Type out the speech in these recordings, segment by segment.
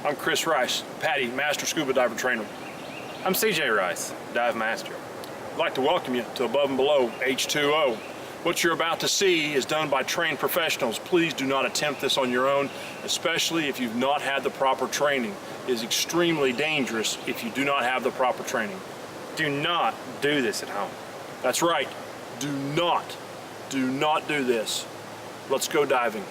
I'm Chris Rice, PADI, Master Scuba Diver Trainer. I'm CJ Rice, Dive Master. I'd like to welcome you to Above and Below H2O. What you're about to see is done by trained professionals. Please do not attempt this on your own, especially if you've not had the proper training. It is extremely dangerous if you do not have the proper training. Do not do this at home. That's right. Do not do this. Let's go diving.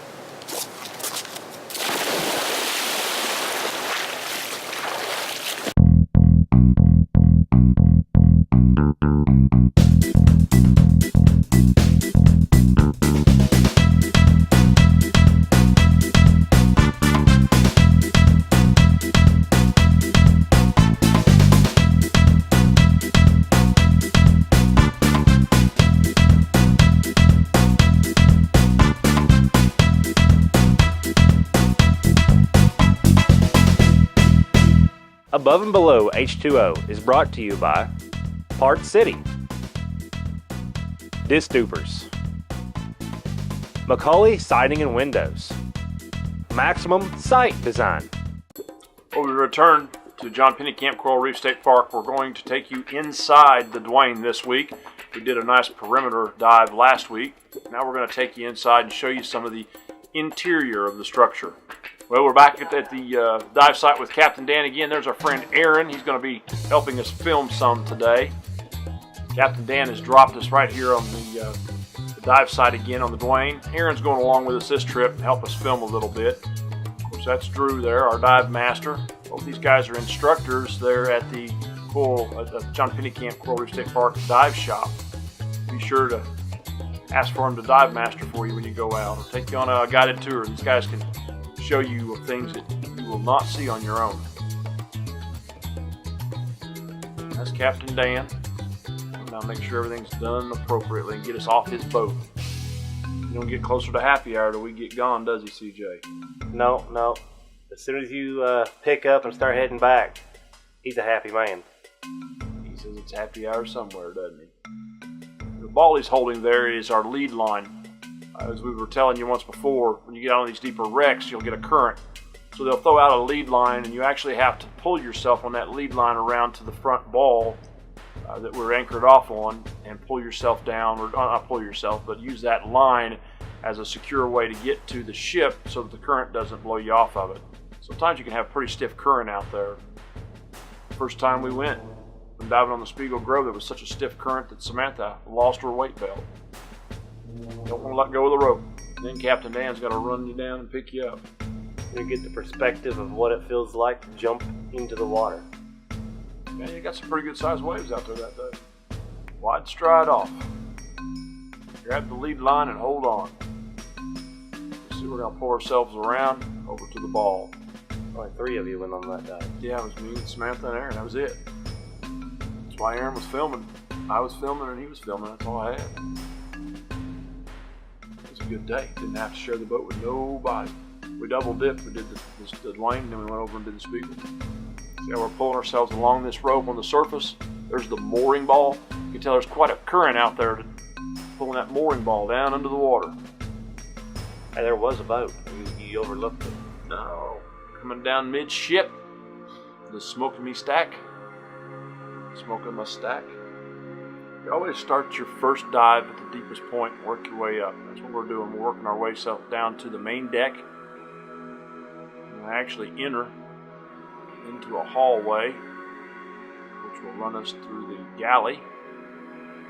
Above and Below H2O is brought to you by Park City, Disc Dupers, Macaulay Siding and Windows, Maximum Site Design. Well, we return to John Pennekamp Coral Reef State Park. We're going to take you inside the Dwayne this week. We did a nice perimeter dive last week. Now we're going to take you inside and show you some of the interior of the structure. Well, we're back at the dive site with Captain Dan again. There's our friend Aaron. He's going to be helping us film some today. Captain Dan has dropped us right here on the dive site again on the Dwayne. Aaron's going along with us this trip to help us film a little bit. Of course, that's Drew there, our dive master. Both these guys are instructors there at the John Pennekamp Coral Reef State Park dive shop. Be sure to ask for him to dive master for you when you go out, or take you on a guided tour. These guys can show you things that you will not see on your own. That's Captain Dan. Now make sure everything's done appropriately and get us off his boat. He don't get closer to happy hour till we get gone, does he, CJ? No. As soon as you pick up and start heading back, he's a happy man. He says it's happy hour somewhere, doesn't he? The ball he's holding there is our lead line. As we were telling you once before, when you get on these deeper wrecks, you'll get a current. So they'll throw out a lead line, and you actually have to pull yourself on that lead line around to the front ball that we're anchored off on, and pull yourself down, or not pull yourself, but use that line as a secure way to get to the ship so that the current doesn't blow you off of it. Sometimes you can have pretty stiff current out there. First time we went diving on the Spiegel Grove, there was such a stiff current that Samantha lost her weight belt. Don't want to let go of the rope. Then Captain Dan's got to run you down and pick you up. You get the perspective of what it feels like to jump into the water. Man, you got some pretty good sized waves out there that day. Wide stride off. Grab the lead line and hold on. See, we're going to pull ourselves around over to the ball. Only 3 of you went on that dive. Yeah, it was me, Samantha, and Aaron. That was it. That's why Aaron was filming. I was filming and he was filming. That's all I had. Good day. Didn't have to share the boat with nobody. We double dipped. We did the Dwayne, and then we went over and did the Spiegel. See how we're pulling ourselves along this rope on the surface? There's the mooring ball. You can tell there's quite a current out there pulling that mooring ball down under the water. Hey, there was a boat. You overlooked it. No. Coming down midship. The smoking me stack. Smoking my stack. You always start your first dive at the deepest point and work your way up. That's what we're doing. We're working our way down to the main deck. And we actually enter into a hallway, which will run us through the galley.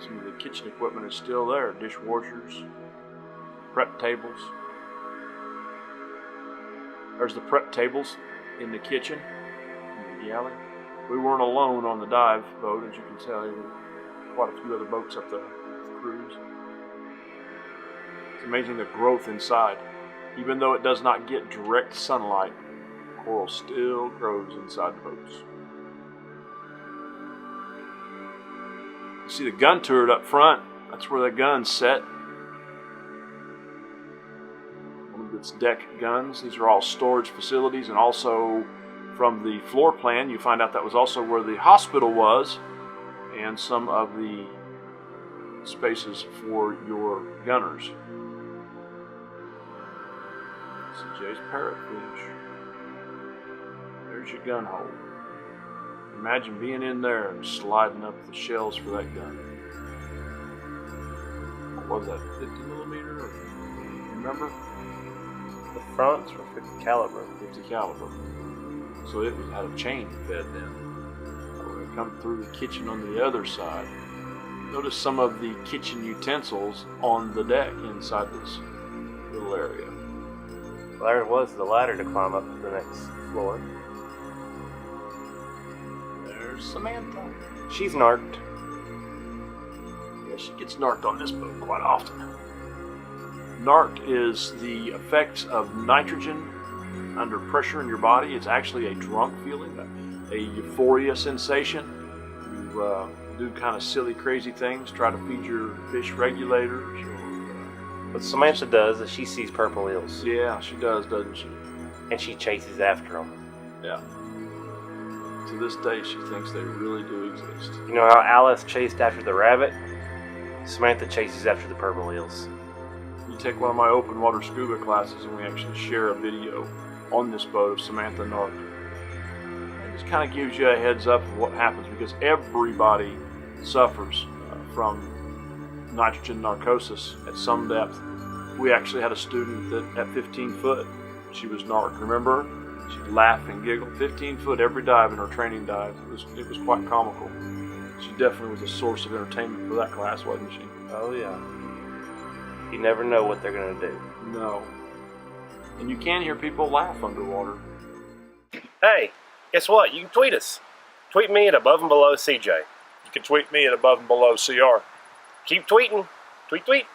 Some of the kitchen equipment is still there. Dishwashers, prep tables. There's the prep tables in the kitchen, in the galley. We weren't alone on the dive boat, as you can tell. There were quite a few other boats up there, crews. It's amazing the growth inside. Even though it does not get direct sunlight, coral still grows inside the boats. You see the gun turret up front. That's where the gun's set. One of its deck guns. These are all storage facilities, and also from the floor plan, you find out that was also where the hospital was, and some of the spaces for your gunners. CJ's parrotfish. Here's your gun hole. Imagine being in there and sliding up the shells for that gun. What was that, 50 millimeter? Or, remember? The fronts were 50 caliber. 50 caliber. So it had a chain fed then. We're going to come through the kitchen on the other side. Notice some of the kitchen utensils on the deck inside this little area. Well, there was the ladder to climb up to the next floor. There's Samantha. She's narked. Yeah, she gets narked on this boat quite often. Narc is the effects of nitrogen under pressure in your body. It's actually a drunk feeling, a euphoria sensation. You do kind of silly, crazy things, try to feed your fish regulators. What Samantha does is she sees purple eels. Yeah, she does, doesn't she? And she chases after them. Yeah. To this day, she thinks they really do exist. You know how Alice chased after the rabbit? Samantha chases after the purple eels. You take one of my open water scuba classes and we actually share a video on this boat of Samantha Narc. It just kind of gives you a heads up of what happens because everybody suffers from nitrogen narcosis at some depth. We actually had a student that at 15 foot, she was narc. Remember her? She'd laugh and giggle. 15 foot every dive in her training dive. It was quite comical. She definitely was a source of entertainment for that class, wasn't she? Oh yeah. You never know what they're going to do. No. And you can hear people laugh underwater. Hey, guess what? You can tweet us. Tweet me at Above and Below CJ. You can tweet me at Above and Below CR. Keep tweeting. Tweet, tweet.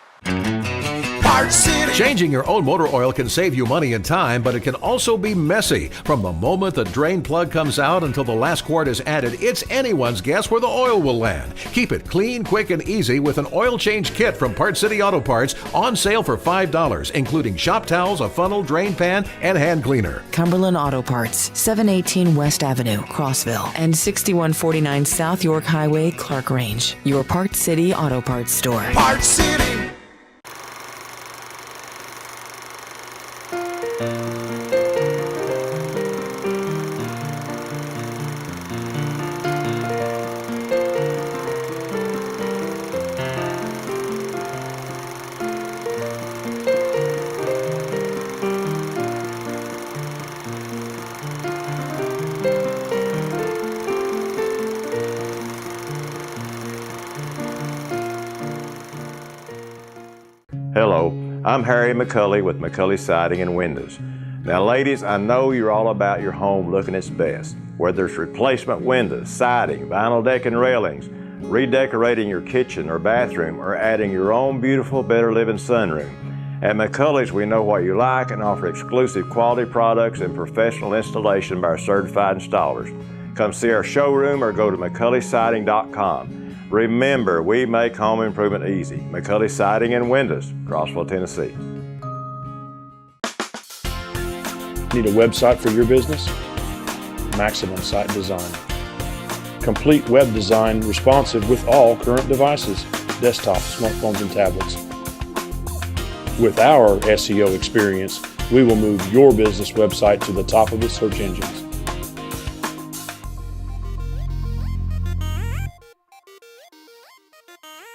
Changing your own motor oil can save you money and time, but it can also be messy. From the moment the drain plug comes out until the last quart is added, it's anyone's guess where the oil will land. Keep it clean, quick, and easy with an oil change kit from Part City Auto Parts on sale for $5, including shop towels, a funnel, drain pan, and hand cleaner. Cumberland Auto Parts, 718 West Avenue, Crossville, and 6149 South York Highway, Clark Range. Your Part City Auto Parts store. Part City. Hello, I'm Harry McCulley with McCulley Siding and Windows. Now ladies, I know you're all about your home looking its best. Whether it's replacement windows, siding, vinyl deck and railings, redecorating your kitchen or bathroom, or adding your own beautiful Better Living sunroom. At McCulley's, we know what you like and offer exclusive quality products and professional installation by our certified installers. Come see our showroom or go to McCulleySiding.com. Remember, we make home improvement easy. McCulley Siding and Windows, Crossville, Tennessee. Need a website for your business? Maximum Site Design. Complete web design responsive with all current devices, desktops, smartphones, and tablets. With our SEO experience, we will move your business website to the top of the search engines.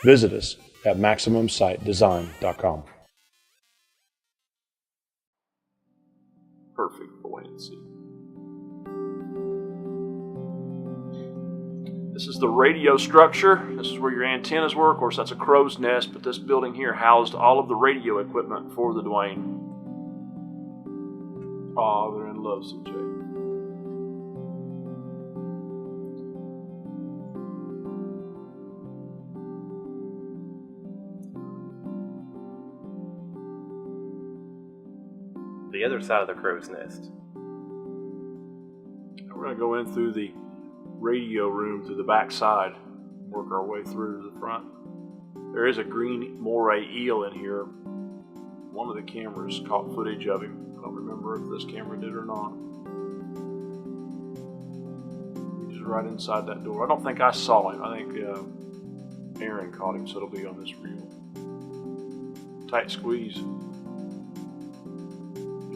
Visit us at MaximumSiteDesign.com. Perfect buoyancy. This is the radio structure. This is where your antennas were. Of course, that's a crow's nest, but this building here housed all of the radio equipment for the Dwayne. Oh, they're in love, CJ. The other side of the crow's nest. We're going to go in through the radio room through the back side, work our way through to the front. There is a green moray eel in here. One of the cameras caught footage of him. I don't remember if this camera did or not. He's right inside that door. I don't think I saw him. I think Aaron caught him, so it'll be on this reel. Tight squeeze.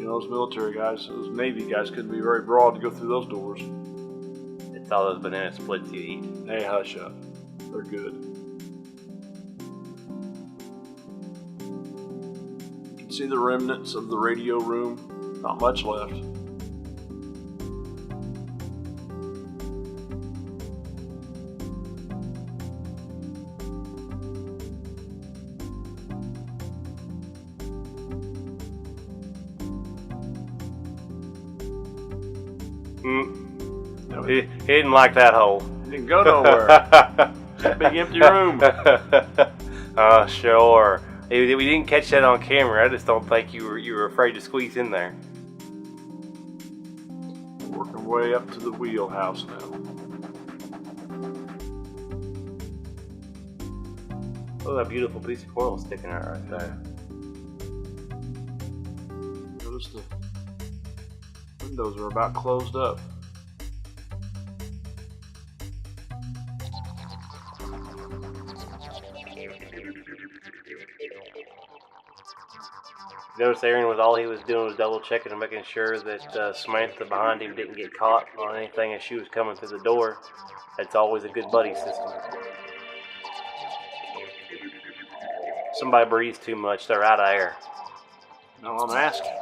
You know, those military guys, those Navy guys couldn't be very broad to go through those doors. It's all those banana splits you eat. Hey, hush up. They're good. You can see the remnants of the radio room. Not much left. No, he didn't like that hole. Didn't go nowhere. That big empty room. Sure. We didn't catch that on camera. I just don't think you were afraid to squeeze in there. Working our way up to the wheelhouse now. Look at that beautiful piece of coral sticking out right there. Notice the windows are about closed up. Notice Aaron was all he was doing was double checking and making sure that Samantha behind him didn't get caught on anything as she was coming through the door. That's always a good buddy system. Somebody breathes too much, they're out of air. No, I'm asking.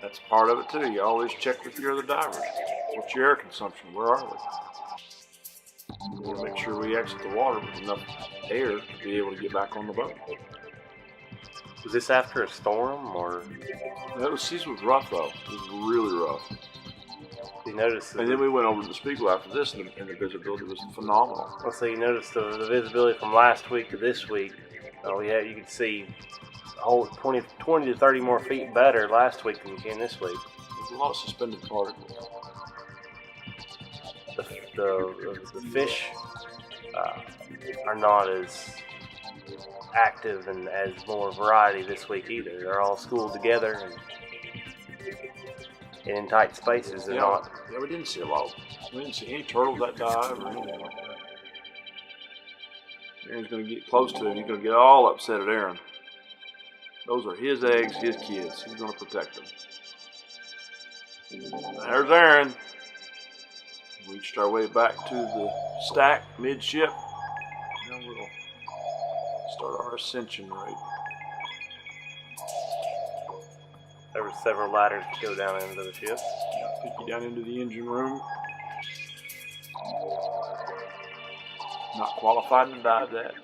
That's part of it too. You always check with your other divers. What's your air consumption? Where are we? We want to make sure we exit the water with enough air to be able to get back on the boat. Was this after a storm or? That season was rough though. It was really rough. You noticed? And then we went over to the Spiegel after this, and the visibility was phenomenal. Well, so you noticed the visibility from last week to this week. Oh yeah, you could see a whole 20 to 30 more feet better last week than you can this week. There's a lot of suspended particles. The fish are not as active and as more variety this week either. They're all schooled together and in tight spaces. They're not. Yeah, we didn't see a lot. We didn't see any turtles that dive or anything like that. Aaron's going to get close to him. He's going to get all upset at Aaron. Those are his eggs, his kids. He's going to protect them. There's Aaron. Reached our way back to the stack midship. Now we'll start our ascension rate. There were several ladders to go down into the ship. Take you down into the engine room. Not qualified to dive that.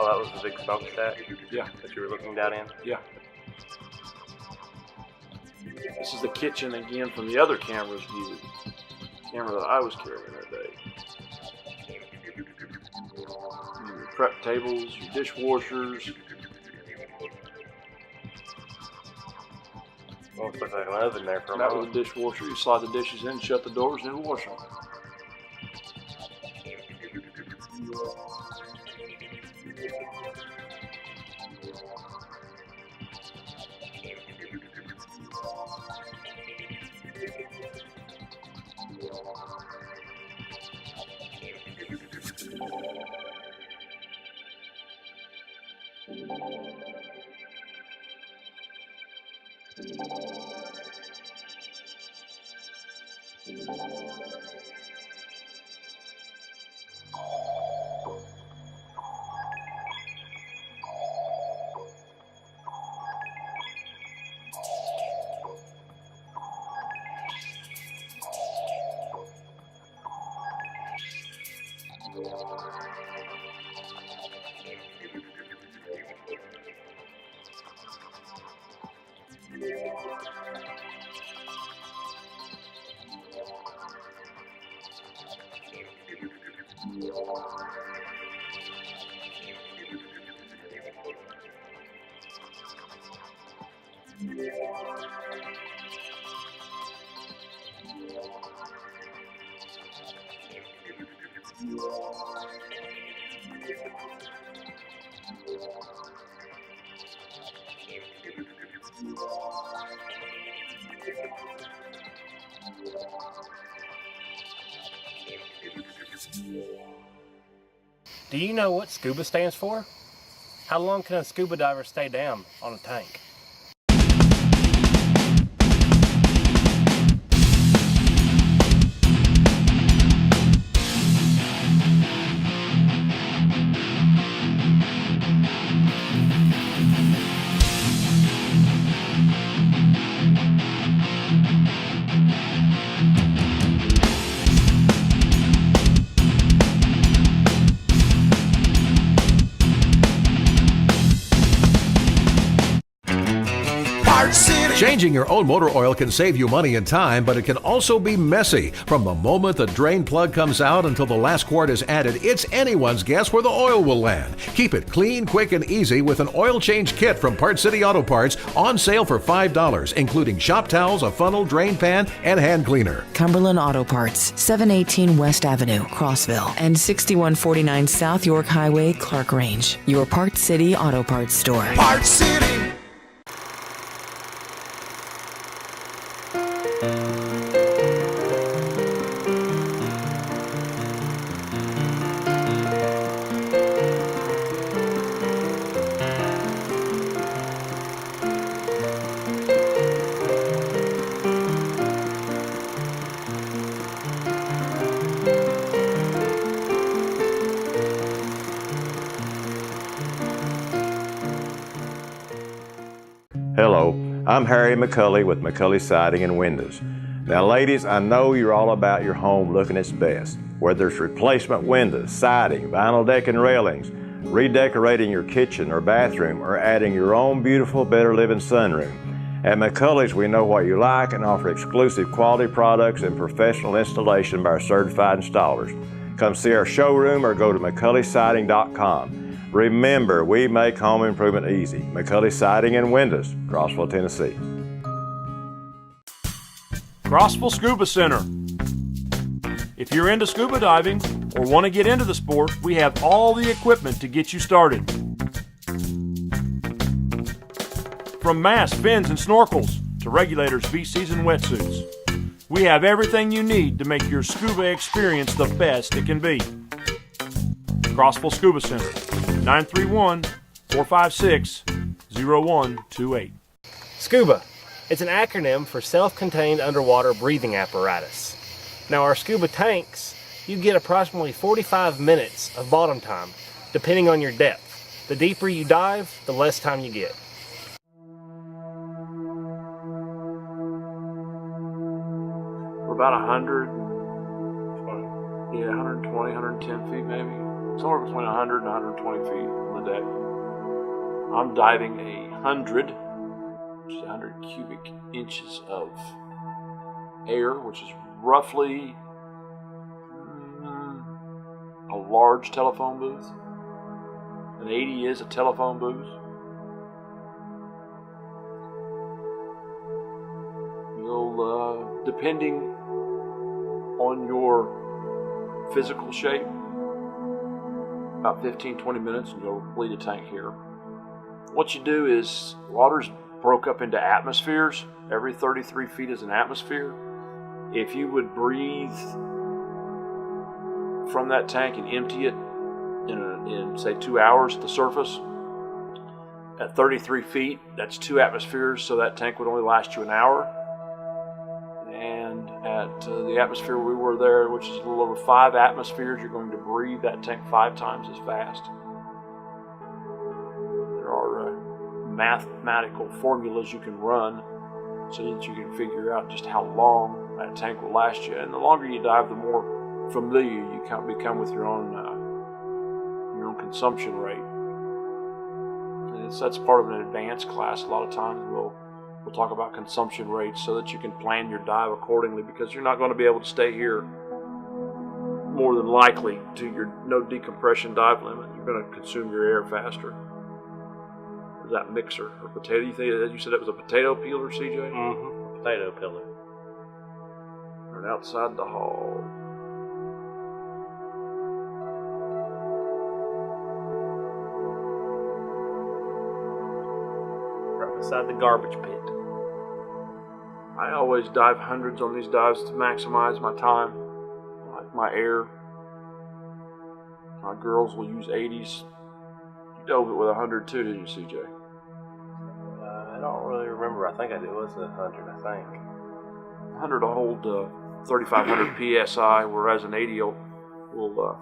Oh, that was the big smokestack? Yeah. That you were looking down in? Yeah. This is the kitchen again from the other camera's view. The camera that I was carrying that day. Your prep tables, your dishwashers. Almost looks like an oven there for a That was moment. a dishwasher. You slide the dishes in, shut the doors, and then wash them. Do you know what SCUBA stands for? How long can a scuba diver stay down on a tank? Changing your own motor oil can save you money and time, but it can also be messy. From the moment the drain plug comes out until the last quart is added, it's anyone's guess where the oil will land. Keep it clean, quick, and easy with an oil change kit from Part City Auto Parts, on sale for $5, including shop towels, a funnel, drain pan, and hand cleaner. Cumberland Auto Parts, 718 West Avenue, Crossville, and 6149 South York Highway, Clark Range. Your Part City Auto Parts store. Part City. Hello, I'm Harry McCulley with McCulley Siding and Windows. Now ladies, I know you're all about your home looking its best. Whether it's replacement windows, siding, vinyl deck and railings, redecorating your kitchen or bathroom, or adding your own beautiful Better Living sunroom. At McCulley's, we know what you like and offer exclusive quality products and professional installation by our certified installers. Come see our showroom or go to McCulleySiding.com. Remember, we make home improvement easy. McCulley Siding and Windows, Crossville, Tennessee. Crossville Scuba Center. If you're into scuba diving or want to get into the sport, we have all the equipment to get you started. From masks, fins, and snorkels to regulators, VCs, and wetsuits, we have everything you need to make your scuba experience the best it can be. Crossville Scuba Center, 931-456-0128. SCUBA. It's an acronym for Self-Contained Underwater Breathing Apparatus. Now our scuba tanks, you get approximately 45 minutes of bottom time, depending on your depth. The deeper you dive, the less time you get. We're about 120, 110 feet maybe. Somewhere between 100 and 120 feet on the deck. I'm diving 100, which is 100 cubic inches of air, which is roughly a large telephone booth. An 80 is a telephone booth. You'll, depending on your physical shape, about 15-20 minutes and you'll bleed a tank here. What you do is, water's broke up into atmospheres. Every 33 feet is an atmosphere. If you would breathe from that tank and empty it in say 2 hours at the surface, at 33 feet, that's 2 atmospheres, so that tank would only last you an hour. And at the atmosphere we were there, which is a little over 5 atmospheres, you're going to breathe that tank 5 times as fast. There are mathematical formulas you can run so that you can figure out just how long that tank will last you. And the longer you dive, the more familiar you become with your own consumption rate. And that's part of an advanced class. A lot of times we'll talk about consumption rates so that you can plan your dive accordingly, because you're not going to be able to stay here more than likely to your no decompression dive limit. You're going to consume your air faster. There's that mixer or potato. You think, as you said, it was a potato peeler, CJ? Mm-hmm. Potato peeler. Right outside the hall. Right beside the garbage pit. I always dive hundreds on these dives to maximize my time, my air My girls will use 80s. You dove it with 100 too, didn't you, CJ? I don't really remember. I think it was 100, I think. 100 will hold 3,500 psi, whereas an 80 will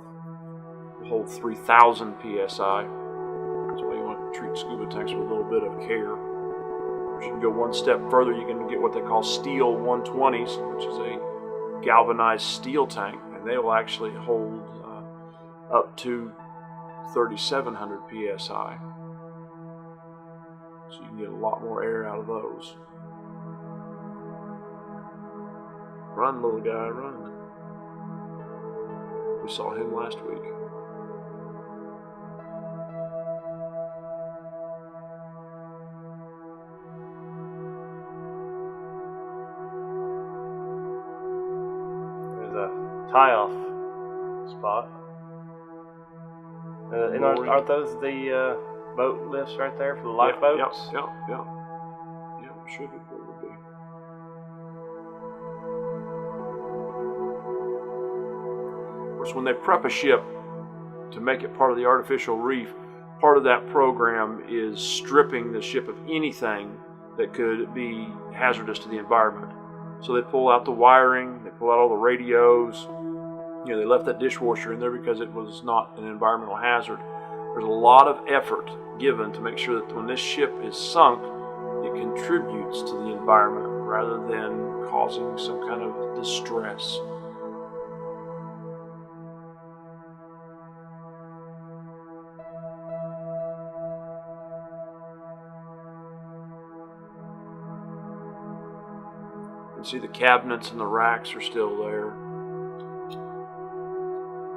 hold 3,000 psi. That's why you want to treat scuba tanks with a little bit of care. If you can go one step further, you can get what they call steel 120s, which is a galvanized steel tank, and they will actually hold up to 3,700 psi. So you can get a lot more air out of those. Run, little guy, run. We saw him last week. There's a tie-off spot. And aren't those the boat lifts right there for the lifeboats? Yep. Yeah, should be where it would be. Of course, when they prep a ship to make it part of the artificial reef, part of that program is stripping the ship of anything that could be hazardous to the environment. So they pull out the wiring, they pull out all the radios. You know, they left that dishwasher in there because it was not an environmental hazard. There's a lot of effort given to make sure that when this ship is sunk, it contributes to the environment rather than causing some kind of distress. You can see the cabinets and the racks are still there.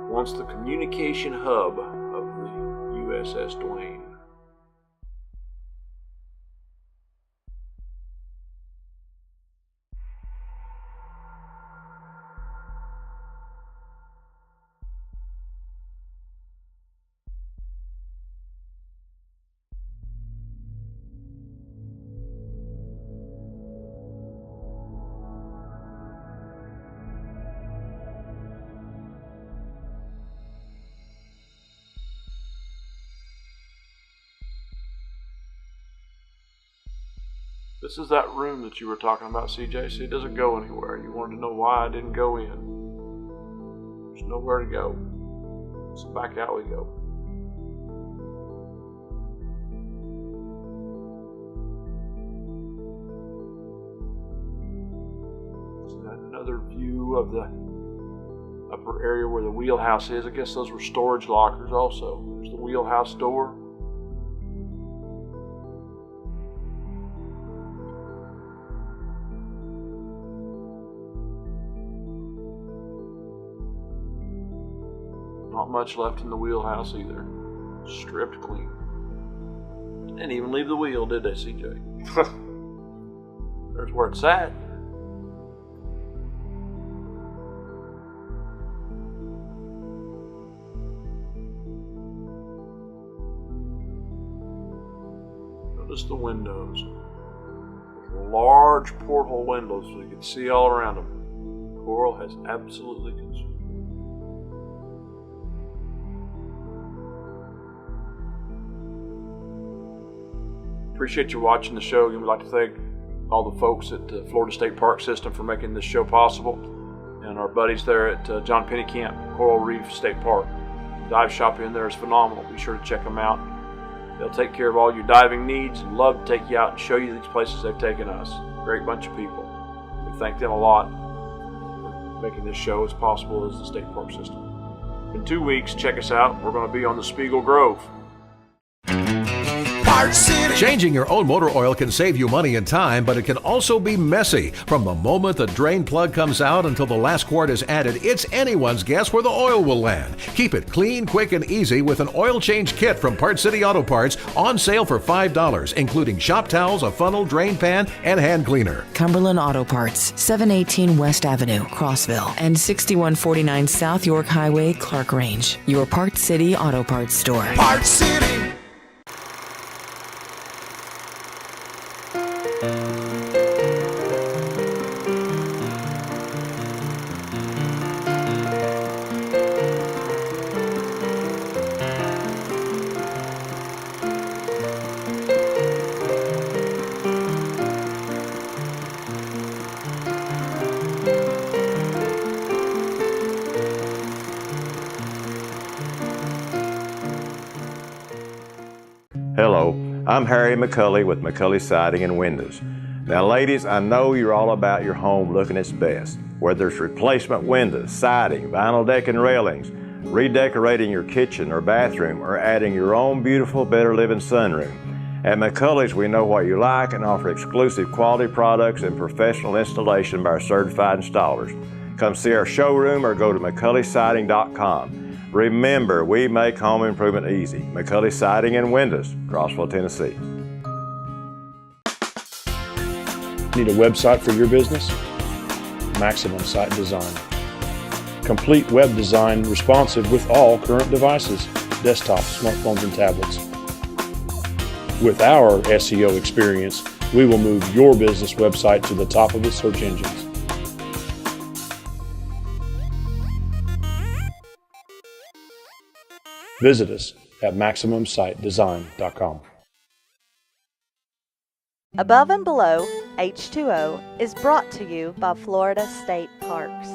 Once the communication hub of the USS Duane. This is that room that you were talking about, CJ. See, it doesn't go anywhere. You wanted to know why I didn't go in. There's nowhere to go. So back out we go. This is another view of the upper area where the wheelhouse is. I guess those were storage lockers also. There's the wheelhouse door. Not much left in the wheelhouse either. Stripped clean. Didn't even leave the wheel, did they, CJ? There's where it's at. Notice the windows. Large porthole windows so you can see all around them. Coral has absolutely consumed. Appreciate you watching the show. We'd like to thank all the folks at the Florida State Park System for making this show possible, and our buddies there at John Pennekamp Coral Reef State Park. The dive shop in there is phenomenal. Be sure to check them out. They'll take care of all your diving needs and love to take you out and show you these places they've taken us. Great bunch of people. We thank them a lot for making this show as possible as the State Park System. In 2 weeks, check us out. We're going to be on the Spiegel Grove. Changing your own motor oil can save you money and time, but it can also be messy. From the moment the drain plug comes out until the last quart is added, it's anyone's guess where the oil will land. Keep it clean, quick, and easy with an oil change kit from Part City Auto Parts, on sale for $5, including shop towels, a funnel, drain pan, and hand cleaner. Cumberland Auto Parts, 718 West Avenue, Crossville, and 6149 South York Highway, Clark Range. Your Part City Auto Parts store. Part City. I'm Harry McCulley with McCulley Siding and Windows. Now ladies, I know you're all about your home looking its best. Whether it's replacement windows, siding, vinyl deck and railings, redecorating your kitchen or bathroom, or adding your own beautiful Better Living sunroom. At McCulley's, we know what you like and offer exclusive quality products and professional installation by our certified installers. Come see our showroom or go to McCulleySiding.com. Remember, we make home improvement easy. McCulley Siding and Windows, Crossville, Tennessee. Need a website for your business? Maximum Site Design. Complete web design responsive with all current devices, desktops, smartphones, and tablets. With our SEO experience, we will move your business website to the top of the search engines. Visit us at MaximumSiteDesign.com. Above and Below H2O is brought to you by Florida State Parks.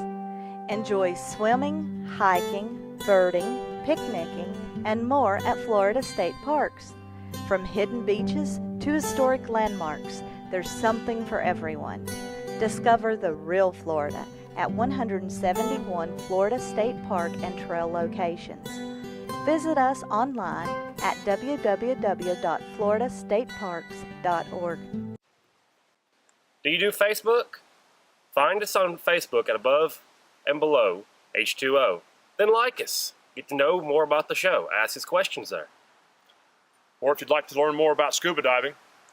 Enjoy swimming, hiking, birding, picnicking, and more at Florida State Parks. From hidden beaches to historic landmarks, there's something for everyone. Discover the real Florida at 171 Florida State Park and Trail locations. Visit us online at www.floridastateparks.org. Do you do Facebook? Find us on Facebook at Above and Below H2O. Then like us. Get to know more about the show. Ask us questions there. Or if you'd like to learn more about scuba diving,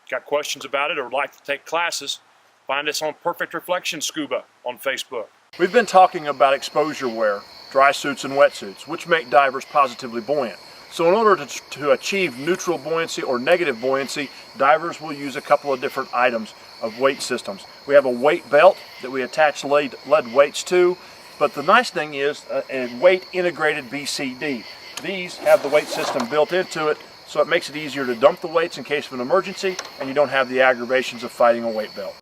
got questions about it, or would like to take classes, find us on Perfect Reflection Scuba on Facebook. We've been talking about exposure wear, dry suits and wetsuits, which make divers positively buoyant. So in order to achieve neutral buoyancy or negative buoyancy, divers will use a couple of different items of weight systems. We have a weight belt that we attach lead weights to, but the nice thing is a weight integrated BCD. These have the weight system built into it, so it makes it easier to dump the weights in case of an emergency, and you don't have the aggravations of fighting a weight belt.